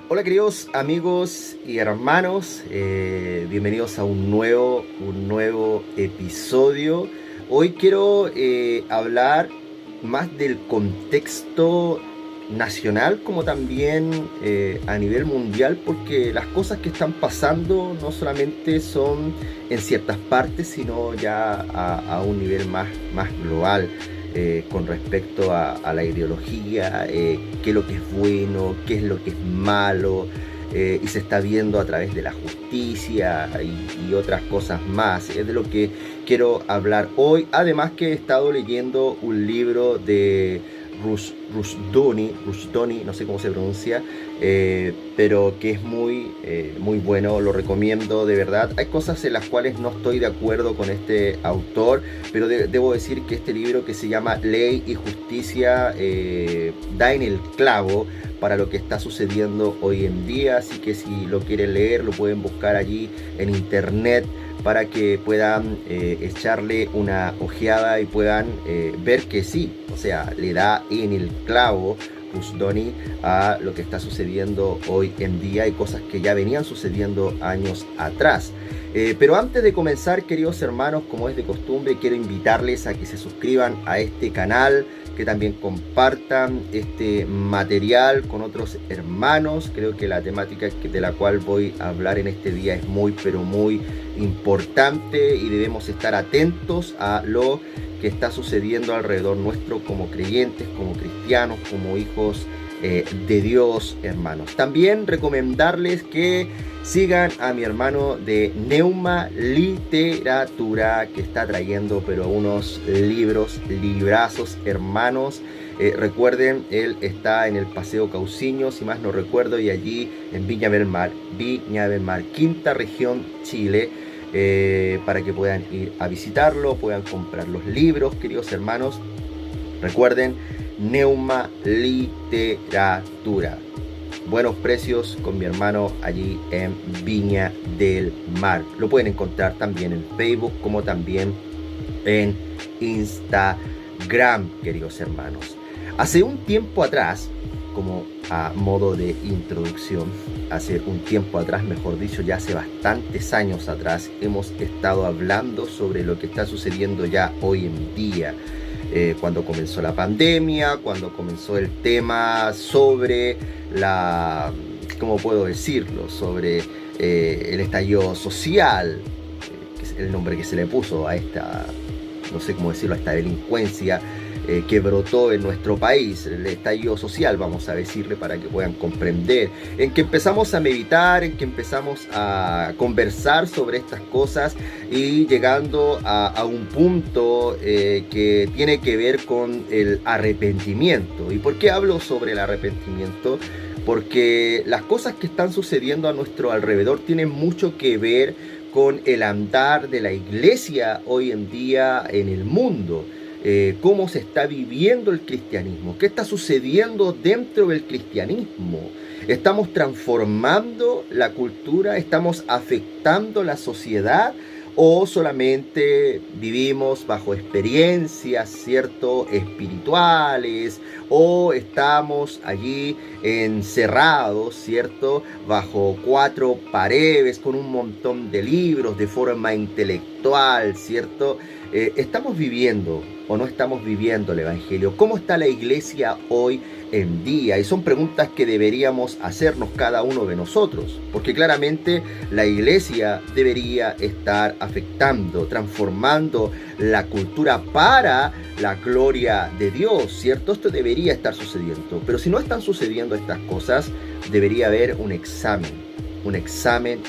Hola queridos amigos y hermanos, bienvenidos a un nuevo episodio. Hoy quiero hablar más del contexto nacional como también a nivel mundial, porque las cosas que están pasando no solamente son en ciertas partes, sino ya a un nivel más global. Con respecto a la ideología, qué es lo que es bueno, qué es lo que es malo, y se está viendo a través de la justicia y otras cosas más. Es de lo que quiero hablar hoy. Además que he estado leyendo un libro de Rushduni, no sé cómo se pronuncia, pero que es muy bueno, lo recomiendo de verdad. Hay cosas en las cuales no estoy de acuerdo con este autor, pero debo decir que este libro, que se llama Ley y Justicia, da en el clavo para lo que está sucediendo hoy en día. Así que si lo quieren leer, lo pueden buscar allí en internet para que puedan echarle una ojeada y puedan ver que sí, o sea, le da en el clavo Rushduni a lo que está sucediendo hoy en día y cosas que ya venían sucediendo años atrás. Pero antes de comenzar, queridos hermanos, como es de costumbre, quiero invitarles a que se suscriban a este canal, que también compartan este material con otros hermanos. Creo que la temática de la cual voy a hablar en este día es muy importante y debemos estar atentos a lo que está sucediendo alrededor nuestro como creyentes, como cristianos, como hijos de Dios, hermanos. También recomendarles que sigan a mi hermano de Neuma Literatura, que está trayendo pero unos librazos, hermanos. Recuerden, él está en el Paseo Cauciño, si más no recuerdo, y allí en Viña del Mar, quinta región, Chile, para que puedan ir a visitarlo, puedan comprar los libros, queridos hermanos. Recuerden, Neuma Literatura. Buenos precios con mi hermano allí en Viña del Mar. Lo pueden encontrar también en Facebook como también en Instagram, queridos hermanos. Hace un tiempo atrás, como a modo de introducción, hace un tiempo atrás, mejor dicho, ya hace bastantes años atrás, hemos estado hablando sobre lo que está sucediendo ya hoy en día. Cuando comenzó la pandemia, cuando comenzó el tema sobre ¿cómo puedo decirlo? Sobre el estallido social, que es el nombre que se le puso a esta, no sé cómo decirlo, a esta delincuencia que brotó en nuestro país, el estallido social, vamos a decirle para que puedan comprender, en que empezamos a meditar, en que empezamos a conversar sobre estas cosas y llegando a un punto que tiene que ver con el arrepentimiento. ¿Y por qué hablo sobre el arrepentimiento? Porque las cosas que están sucediendo a nuestro alrededor tienen mucho que ver con el andar de la iglesia hoy en día en el mundo. Cómo se está viviendo el cristianismo, qué está sucediendo dentro del cristianismo. Estamos transformando la cultura, estamos afectando la sociedad, o solamente vivimos bajo experiencias, ¿cierto?, espirituales, o estamos allí encerrados, ¿cierto?, bajo cuatro paredes con un montón de libros de forma intelectual, ¿cierto? ¿Estamos viviendo o no estamos viviendo el Evangelio? ¿Cómo está la iglesia hoy en día? Y son preguntas que deberíamos hacernos cada uno de nosotros, porque claramente la iglesia debería estar afectando, transformando la cultura para la gloria de Dios, ¿cierto? Esto debería estar sucediendo, pero si no están sucediendo estas cosas, debería haber un examen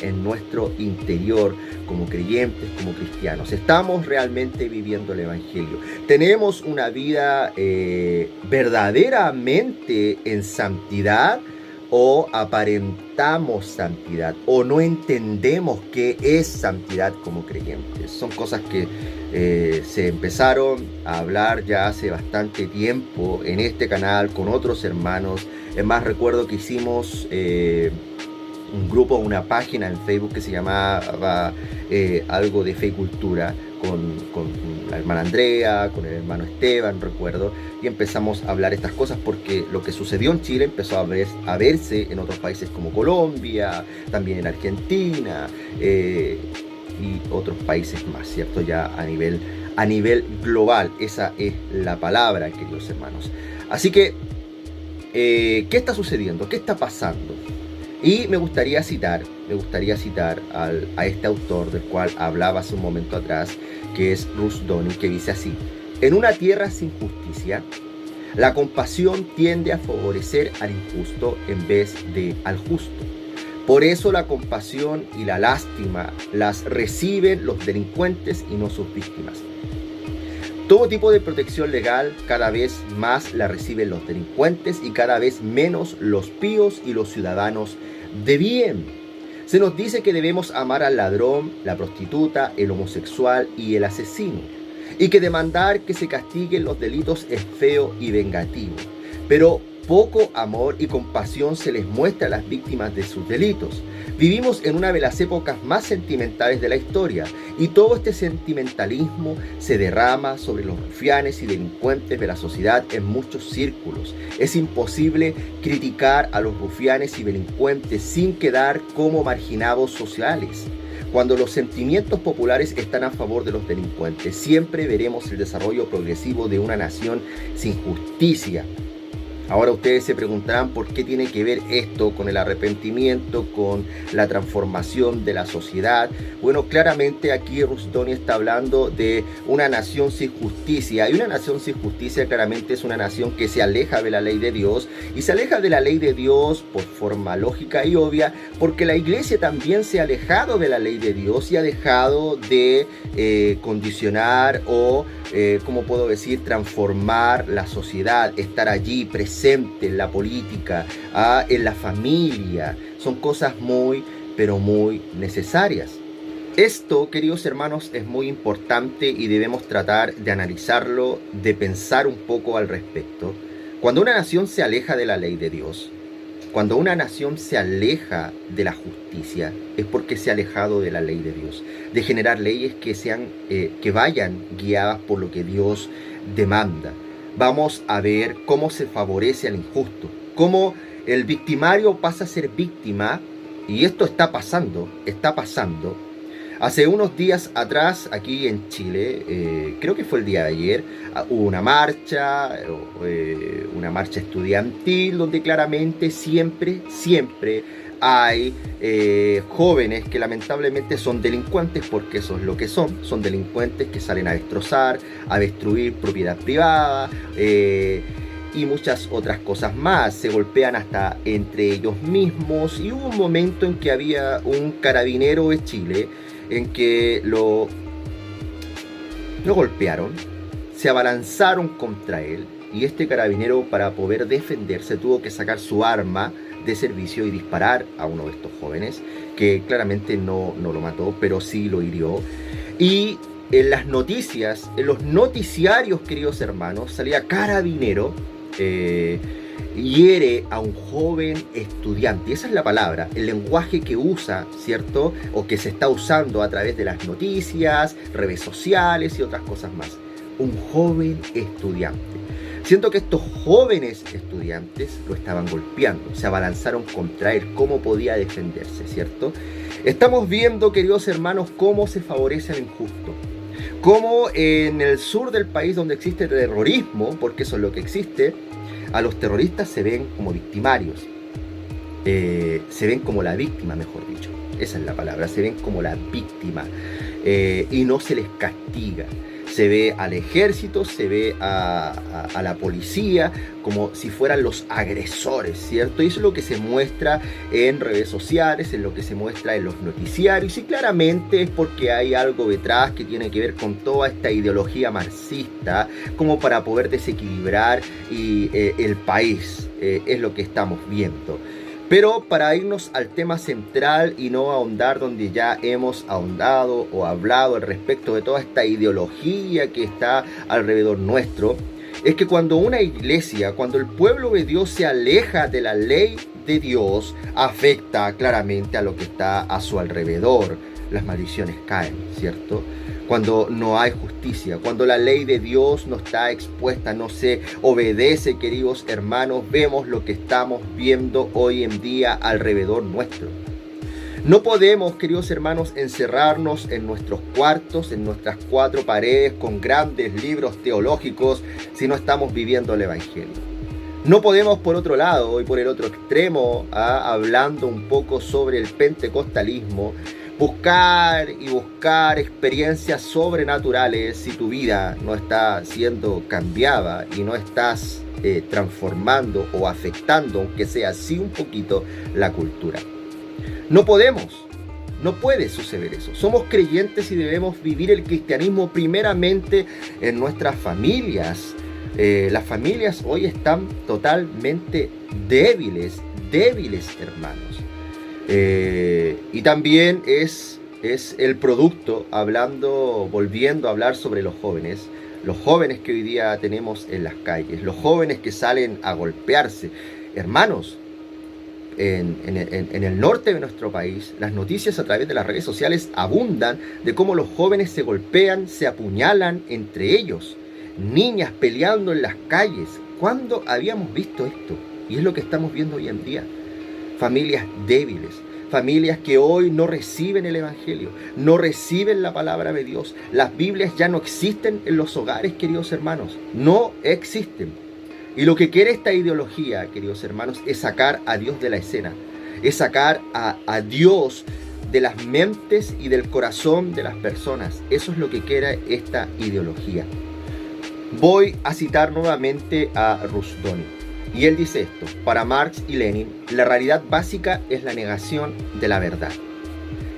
en nuestro interior como creyentes, como cristianos. ¿Estamos realmente viviendo el Evangelio? ¿Tenemos una vida verdaderamente en santidad o aparentamos santidad o no entendemos qué es santidad como creyentes? Son cosas que se empezaron a hablar ya hace bastante tiempo en este canal con otros hermanos. Es más, recuerdo que hicimos un grupo, una página en Facebook que se llamaba algo de Fe y Cultura, con la hermana Andrea, con el hermano Esteban, recuerdo, y empezamos a hablar estas cosas porque lo que sucedió en Chile empezó a verse en otros países como Colombia, también en Argentina y otros países más, ¿cierto? Ya a nivel global, esa es la palabra, queridos hermanos. Así que, ¿qué está sucediendo? ¿Qué está pasando? Y me gustaría citar a este autor del cual hablaba hace un momento atrás, que es Rushdoni, que dice así: en una tierra sin justicia, la compasión tiende a favorecer al injusto en vez de al justo. Por eso la compasión y la lástima las reciben los delincuentes y no sus víctimas. Todo tipo de protección legal cada vez más la reciben los delincuentes y cada vez menos los píos y los ciudadanos de bien. Se nos dice que debemos amar al ladrón, la prostituta, el homosexual y el asesino, y que demandar que se castiguen los delitos es feo y vengativo. Pero poco amor y compasión se les muestra a las víctimas de sus delitos. Vivimos en una de las épocas más sentimentales de la historia y todo este sentimentalismo se derrama sobre los rufianes y delincuentes de la sociedad en muchos círculos. Es imposible criticar a los rufianes y delincuentes sin quedar como marginados sociales. Cuando los sentimientos populares están a favor de los delincuentes, siempre veremos el desarrollo progresivo de una nación sin justicia. Ahora ustedes se preguntarán por qué tiene que ver esto con el arrepentimiento, con la transformación de la sociedad. Bueno, claramente aquí Rushdoni está hablando de una nación sin justicia. Y una nación sin justicia claramente es una nación que se aleja de la ley de Dios. Y se aleja de la ley de Dios por forma lógica y obvia, porque la iglesia también se ha alejado de la ley de Dios y ha dejado de condicionar o, ¿cómo puedo decir?, transformar la sociedad, estar allí presente en la política, en la familia. Son cosas muy, pero muy necesarias. Esto, queridos hermanos, es muy importante y debemos tratar de analizarlo, de pensar un poco al respecto. Cuando una nación se aleja de la ley de Dios, cuando una nación se aleja de la justicia, es porque se ha alejado de la ley de Dios, de generar leyes que vayan guiadas por lo que Dios demanda. Vamos a ver cómo se favorece al injusto, cómo el victimario pasa a ser víctima, y esto está pasando. Hace unos días atrás, aquí en Chile, creo que fue el día de ayer, hubo una marcha estudiantil, donde claramente siempre hay jóvenes que lamentablemente son delincuentes, porque eso es lo que son delincuentes que salen a destrozar, a destruir propiedad privada y muchas otras cosas más. Se golpean hasta entre ellos mismos, y hubo un momento en que había un carabinero de Chile en que lo golpearon, se abalanzaron contra él, y este carabinero, para poder defenderse, tuvo que sacar su arma de servicio y disparar a uno de estos jóvenes, que claramente no lo mató, pero sí lo hirió. Y en las noticias, en los noticiarios, queridos hermanos, salía carabinero hiere a un joven estudiante. Y esa es la palabra, el lenguaje que usa, ¿cierto? O que se está usando a través de las noticias, redes sociales y otras cosas más. Un joven estudiante. Siento que estos jóvenes estudiantes lo estaban golpeando, se abalanzaron contra él. ¿Cómo podía defenderse, cierto? Estamos viendo, queridos hermanos, cómo se favorece al injusto. Cómo en el sur del país, donde existe terrorismo, porque eso es lo que existe, a los terroristas se ven como victimarios. Se ven como la víctima, mejor dicho. Esa es la palabra, se ven como la víctima. Y no se les castiga. Se ve al ejército, se ve a la policía como si fueran los agresores, ¿cierto? Y eso es lo que se muestra en redes sociales, es lo que se muestra en los noticiarios, y claramente es porque hay algo detrás que tiene que ver con toda esta ideología marxista, como para poder desequilibrar el país, es lo que estamos viendo. Pero para irnos al tema central y no ahondar donde ya hemos ahondado o hablado al respecto de toda esta ideología que está alrededor nuestro, es que cuando una iglesia, cuando el pueblo de Dios se aleja de la ley de Dios, afecta claramente a lo que está a su alrededor. Las maldiciones caen, ¿cierto? cuando no hay justicia, cuando la ley de Dios no está expuesta, no se obedece, queridos hermanos, vemos lo que estamos viendo hoy en día alrededor nuestro. No podemos, queridos hermanos, encerrarnos en nuestros cuartos, en nuestras cuatro paredes, con grandes libros teológicos, si no estamos viviendo el Evangelio. No podemos, por otro lado, y por el otro extremo, hablando un poco sobre el pentecostalismo, buscar experiencias sobrenaturales si tu vida no está siendo cambiada y no estás transformando o afectando, aunque sea así un poquito, la cultura. No puede suceder eso. Somos creyentes y debemos vivir el cristianismo primeramente en nuestras familias. Las familias hoy están totalmente débiles, hermanos. Y también es el producto, volviendo a hablar sobre los jóvenes que hoy día tenemos en las calles, los jóvenes que salen a golpearse. Hermanos, en el norte de nuestro país, las noticias a través de las redes sociales abundan de cómo los jóvenes se golpean, se apuñalan entre ellos. Niñas peleando en las calles. ¿Cuándo habíamos visto esto? Y es lo que estamos viendo hoy en día. Familias débiles, familias que hoy no reciben el Evangelio, no reciben la palabra de Dios. Las Biblias ya no existen en los hogares, queridos hermanos, no existen. Y lo que quiere esta ideología, queridos hermanos, es sacar a Dios de la escena, es sacar a Dios de las mentes y del corazón de las personas. Eso es lo que quiere esta ideología. Voy a citar nuevamente a Rushduni. Y él dice esto: para Marx y Lenin, la realidad básica es la negación de la verdad.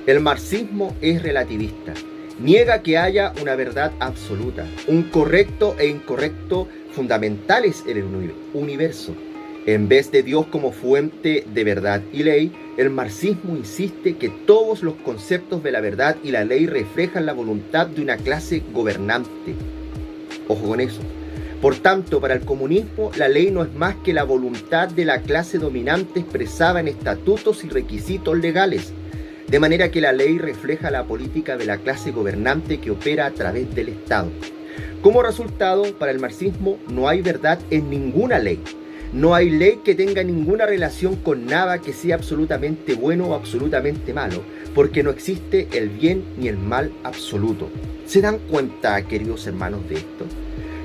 El marxismo es relativista. Niega que haya una verdad absoluta, un correcto e incorrecto fundamentales en el universo. En vez de Dios como fuente de verdad y ley, el marxismo insiste que todos los conceptos de la verdad y la ley reflejan la voluntad de una clase gobernante. Ojo con eso. Por tanto, para el comunismo, la ley no es más que la voluntad de la clase dominante expresada en estatutos y requisitos legales, de manera que la ley refleja la política de la clase gobernante que opera a través del Estado. Como resultado, para el marxismo no hay verdad en ninguna ley. No hay ley que tenga ninguna relación con nada que sea absolutamente bueno o absolutamente malo, porque no existe el bien ni el mal absoluto. ¿Se dan cuenta, queridos hermanos, de esto?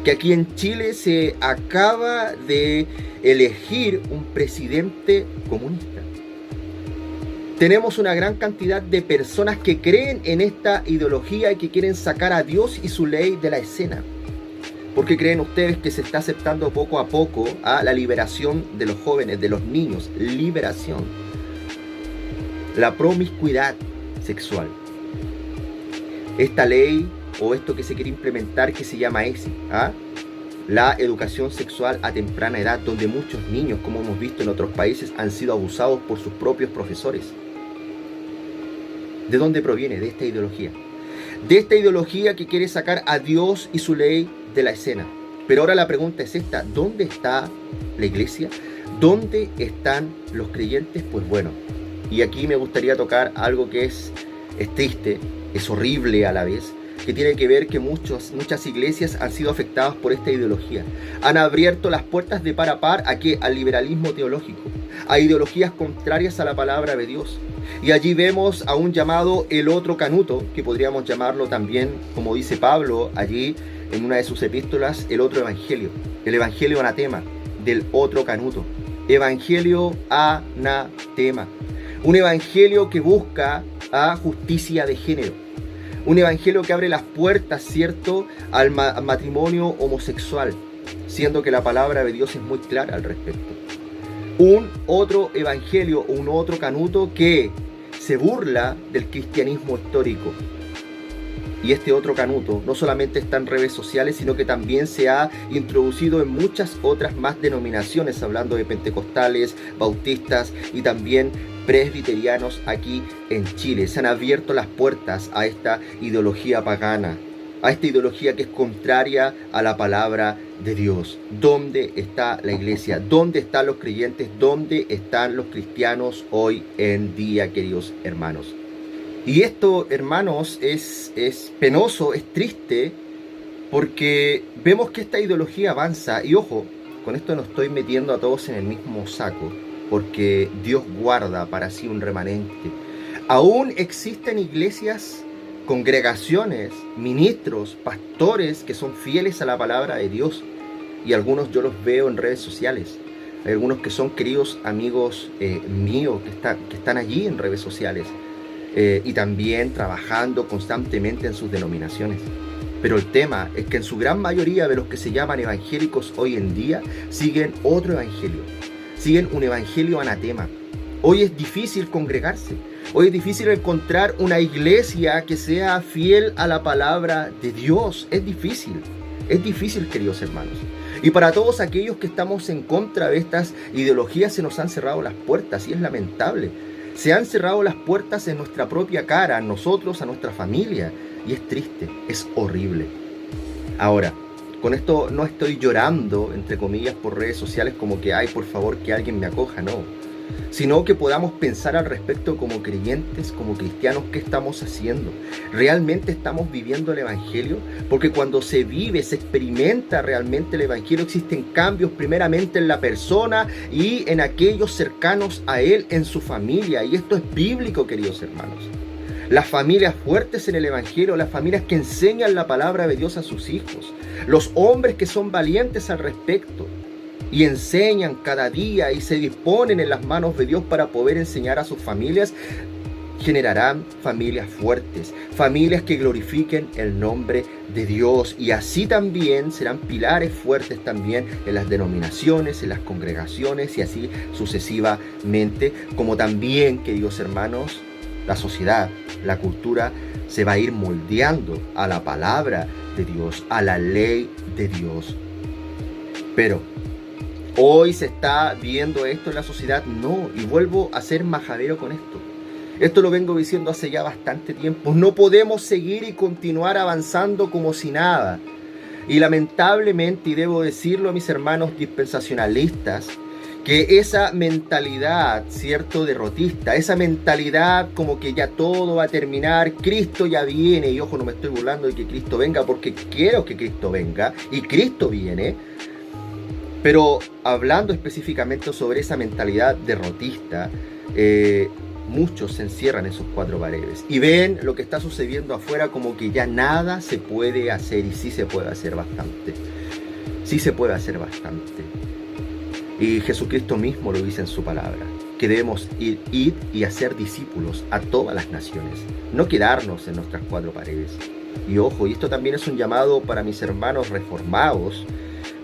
Que aquí en Chile se acaba de elegir un presidente comunista. Tenemos una gran cantidad de personas que creen en esta ideología y que quieren sacar a Dios y su ley de la escena. ¿Por qué creen ustedes que se está aceptando poco a poco a la liberación de los jóvenes, de los niños? Liberación. La promiscuidad sexual. Esta ley o esto que se quiere implementar que se llama ESI, la educación sexual a temprana edad, donde muchos niños, como hemos visto en otros países, han sido abusados por sus propios profesores. ¿De dónde proviene? De esta ideología. De esta ideología que quiere sacar a Dios y su ley de la escena. Pero ahora la pregunta es esta: ¿dónde está la iglesia? ¿Dónde están los creyentes? Pues bueno, y aquí me gustaría tocar algo que es triste, es horrible a la vez, que tiene que ver que muchas iglesias han sido afectadas por esta ideología. Han abierto las puertas de par a par al liberalismo teológico, a ideologías contrarias a la palabra de Dios. Y allí vemos a un llamado el otro canuto, que podríamos llamarlo también, como dice Pablo allí en una de sus epístolas, el otro evangelio, el evangelio anatema del otro canuto. Evangelio anatema. Un evangelio que busca a justicia de género. Un evangelio que abre las puertas, ¿cierto?, al matrimonio homosexual, siendo que la palabra de Dios es muy clara al respecto. Un otro evangelio, un otro canuto que se burla del cristianismo histórico. Y este otro canuto no solamente está en redes sociales, sino que también se ha introducido en muchas otras más denominaciones, hablando de pentecostales, bautistas y también presbiterianos aquí en Chile. Se han abierto las puertas a esta ideología pagana, a esta ideología que es contraria a la palabra de Dios. ¿Dónde está la iglesia? ¿Dónde están los creyentes? ¿Dónde están los cristianos hoy en día, queridos hermanos? Y esto, hermanos, es penoso, es triste, porque vemos que esta ideología avanza. Y ojo, con esto no estoy metiendo a todos en el mismo saco, porque Dios guarda para sí un remanente. Aún existen iglesias, congregaciones, ministros, pastores que son fieles a la palabra de Dios. Y algunos yo los veo en redes sociales. Hay algunos que son queridos amigos míos que están allí en redes sociales. Y también trabajando constantemente en sus denominaciones. Pero el tema es que en su gran mayoría de los que se llaman evangélicos hoy en día siguen otro evangelio, siguen un evangelio anatema. Hoy es difícil congregarse, hoy es difícil encontrar una iglesia que sea fiel a la palabra de Dios. Es difícil, queridos hermanos. Y para todos aquellos que estamos en contra de estas ideologías se nos han cerrado las puertas, y es lamentable. Se han cerrado las puertas en nuestra propia cara, a nosotros, a nuestra familia. Y es triste, es horrible. Ahora, con esto no estoy llorando, entre comillas, por redes sociales como que, ay, por favor, que alguien me acoja, no. Sino que podamos pensar al respecto como creyentes, como cristianos, ¿qué estamos haciendo? ¿Realmente estamos viviendo el Evangelio? Porque cuando se vive, se experimenta realmente el Evangelio, existen cambios primeramente en la persona y en aquellos cercanos a él, en su familia. Y esto es bíblico, queridos hermanos. Las familias fuertes en el Evangelio, las familias que enseñan la palabra de Dios a sus hijos, los hombres que son valientes al respecto y enseñan cada día y se disponen en las manos de Dios para poder enseñar a sus familias, generarán familias fuertes, familias que glorifiquen el nombre de Dios, y así también serán pilares fuertes también en las denominaciones, en las congregaciones y así sucesivamente, como también, queridos hermanos, la sociedad, la cultura se va a ir moldeando a la palabra de Dios, a la ley de Dios. Pero hoy se está viendo esto en la sociedad, no, y vuelvo a ser majadero con esto. Esto lo vengo diciendo hace ya bastante tiempo. No podemos seguir y continuar avanzando como si nada. Y lamentablemente, y debo decirlo a mis hermanos dispensacionalistas, que esa mentalidad, cierto, derrotista, esa mentalidad como que ya todo va a terminar, Cristo ya viene, y ojo, no me estoy burlando de que Cristo venga, porque quiero que Cristo venga, y Cristo viene, pero hablando específicamente sobre esa mentalidad derrotista, muchos se encierran en sus cuatro paredes y ven lo que está sucediendo afuera como que ya nada se puede hacer, y sí se puede hacer bastante, sí se puede hacer bastante. Y Jesucristo mismo lo dice en su palabra, que debemos ir y hacer discípulos a todas las naciones, no quedarnos en nuestras cuatro paredes. Y ojo, y esto también es un llamado para mis hermanos reformados,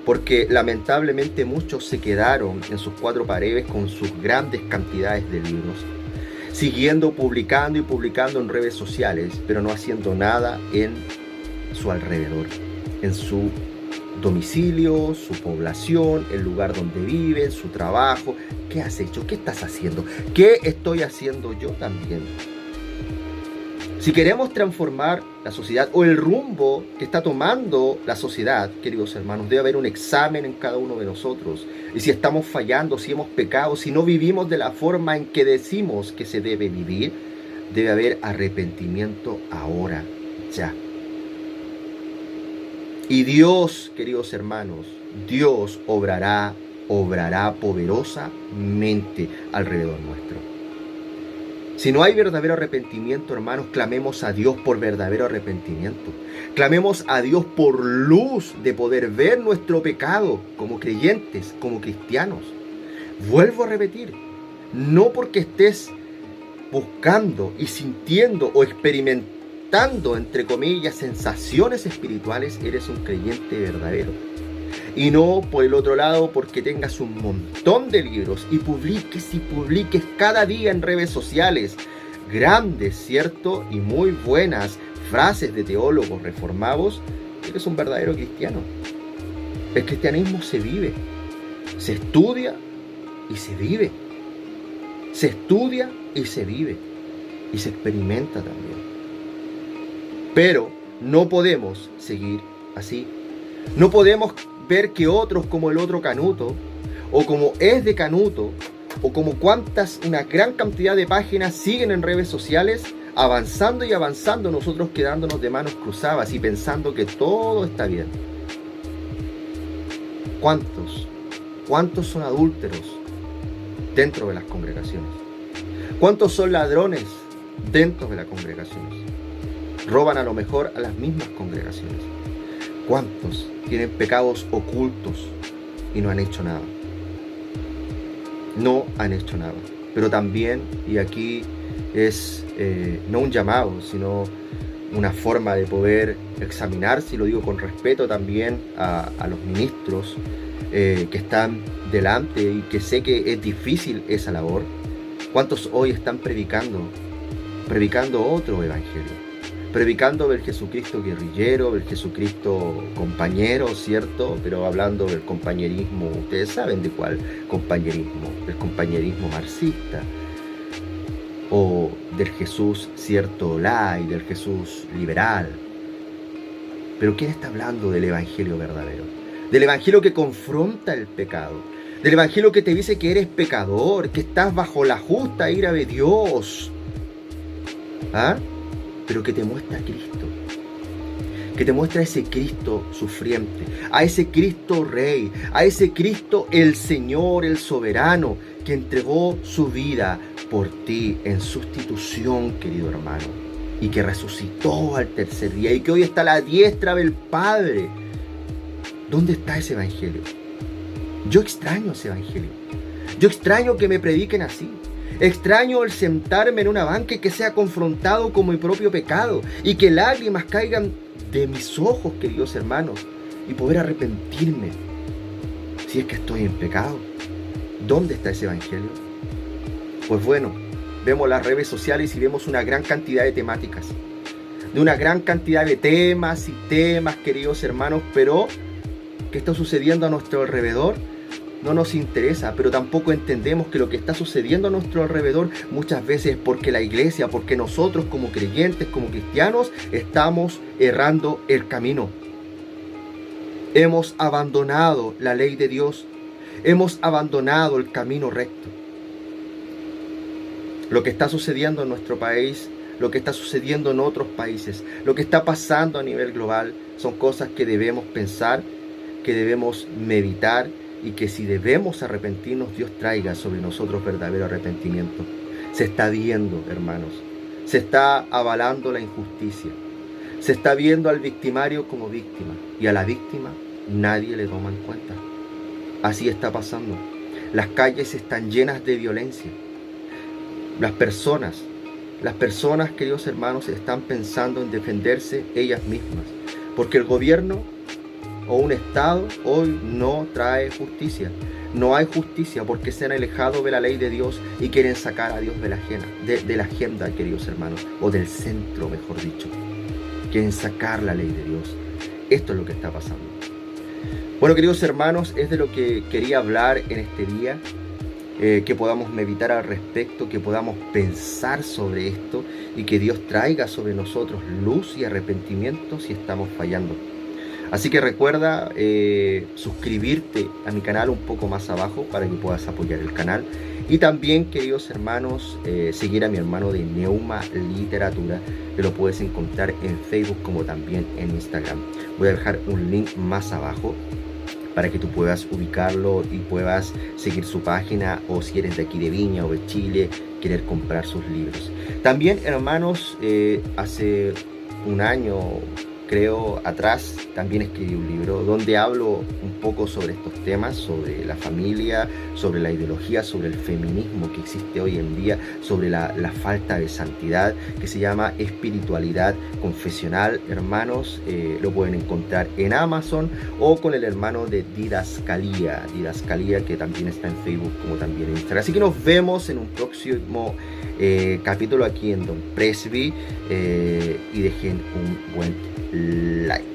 porque lamentablemente muchos se quedaron en sus cuatro paredes con sus grandes cantidades de libros, siguiendo publicando y publicando en redes sociales, pero no haciendo nada en su alrededor, en su domicilio, su población, el lugar donde viven, su trabajo. ¿Qué has hecho? ¿Qué estás haciendo? ¿Qué estoy haciendo yo también? Si queremos transformar la sociedad o el rumbo que está tomando la sociedad, queridos hermanos, debe haber un examen en cada uno de nosotros. Y si estamos fallando, si hemos pecado, si no vivimos de la forma en que decimos que se debe vivir, debe haber arrepentimiento ahora, ya. Y Dios, queridos hermanos, Dios obrará poderosamente alrededor nuestro. Si no hay verdadero arrepentimiento, hermanos, clamemos a Dios por verdadero arrepentimiento. Clamemos a Dios por luz de poder ver nuestro pecado como creyentes, como cristianos. Vuelvo a repetir, no porque estés buscando y sintiendo o experimentando, entre comillas, sensaciones espirituales, eres un creyente verdadero. Y no, por el otro lado, porque tengas un montón de libros y publiques cada día en redes sociales grandes, ¿cierto? Y muy buenas frases de teólogos reformados, eres un verdadero cristiano. El cristianismo se vive, se estudia y se vive. Se estudia y se vive. Y se experimenta también. Pero no podemos seguir así. No podemos ver que otros como el otro Canuto, o como es de Canuto, o como una gran cantidad de páginas siguen en redes sociales, avanzando y avanzando, nosotros quedándonos de manos cruzadas y pensando que todo está bien. ¿Cuántos son adúlteros dentro de las congregaciones? ¿Cuántos son ladrones dentro de las congregaciones? Roban a lo mejor a las mismas congregaciones. ¿Cuántos tienen pecados ocultos y no han hecho nada? No han hecho nada. Pero también, y aquí es no un llamado, sino una forma de poder examinarse, y lo digo con respeto también a los ministros que están delante y que sé que es difícil esa labor. ¿Cuántos hoy están predicando otro evangelio? Predicando del Jesucristo guerrillero, del Jesucristo compañero, ¿cierto? Pero hablando del compañerismo, ustedes saben de cuál compañerismo, del compañerismo marxista, o del Jesús, ¿cierto?, light, del Jesús liberal. Pero ¿quién está hablando del evangelio verdadero? Del evangelio que confronta el pecado, del evangelio que te dice que eres pecador, que estás bajo la justa ira de Dios, ¿ah? Pero que te muestra a Cristo, que te muestra a ese Cristo sufriente, a ese Cristo Rey, a ese Cristo el Señor, el soberano, que entregó su vida por ti en sustitución, querido hermano, y que resucitó al tercer día y que hoy está a la diestra del Padre. ¿Dónde está ese evangelio? Yo extraño ese evangelio. Yo extraño que me prediquen así. Extraño el sentarme en una banca y que sea confrontado con mi propio pecado y que lágrimas caigan de mis ojos, queridos hermanos, y poder arrepentirme si es que estoy en pecado. ¿Dónde está ese evangelio? Pues bueno, vemos las redes sociales y vemos una gran cantidad de temáticas, de una gran cantidad de temas y temas, queridos hermanos, pero ¿qué está sucediendo a nuestro alrededor? No nos interesa, pero tampoco entendemos que lo que está sucediendo a nuestro alrededor muchas veces es porque la iglesia, porque nosotros como creyentes, como cristianos, estamos errando el camino. Hemos abandonado la ley de Dios, hemos abandonado el camino recto. Lo que está sucediendo en nuestro país, lo que está sucediendo en otros países, lo que está pasando a nivel global, son cosas que debemos pensar, que debemos meditar, y que si debemos arrepentirnos, Dios traiga sobre nosotros verdadero arrepentimiento. Se está viendo, hermanos, se está avalando la injusticia, se está viendo al victimario como víctima, y a la víctima nadie le toma en cuenta. Así está pasando. Las calles están llenas de violencia. Las personas, queridos hermanos, están pensando en defenderse ellas mismas, porque el gobierno o un Estado hoy no trae justicia. No hay justicia porque se han alejado de la ley de Dios y quieren sacar a Dios de la agenda, queridos hermanos, o del centro, mejor dicho. Quieren sacar la ley de Dios. Esto es lo que está pasando. Bueno, queridos hermanos, es de lo que quería hablar en este día. Que podamos meditar al respecto, que podamos pensar sobre esto y que Dios traiga sobre nosotros luz y arrepentimiento si estamos fallando. Así que recuerda suscribirte a mi canal un poco más abajo para que puedas apoyar el canal. Y también, queridos hermanos, seguir a mi hermano de Neuma Literatura, que lo puedes encontrar en Facebook como también en Instagram. Voy a dejar un link más abajo para que tú puedas ubicarlo y puedas seguir su página, o si eres de aquí de Viña o de Chile, querer comprar sus libros. También, hermanos, hace un año, creo, atrás, también escribí un libro donde hablo un poco sobre estos temas, sobre la familia, sobre la ideología, sobre el feminismo que existe hoy en día, sobre la falta de santidad, que se llama Espiritualidad Confesional. Hermanos, lo pueden encontrar en Amazon o con el hermano de Didascalía, que también está en Facebook como también en Instagram. Así que nos vemos en un próximo capítulo aquí en Don Presby, y dejen un buen like.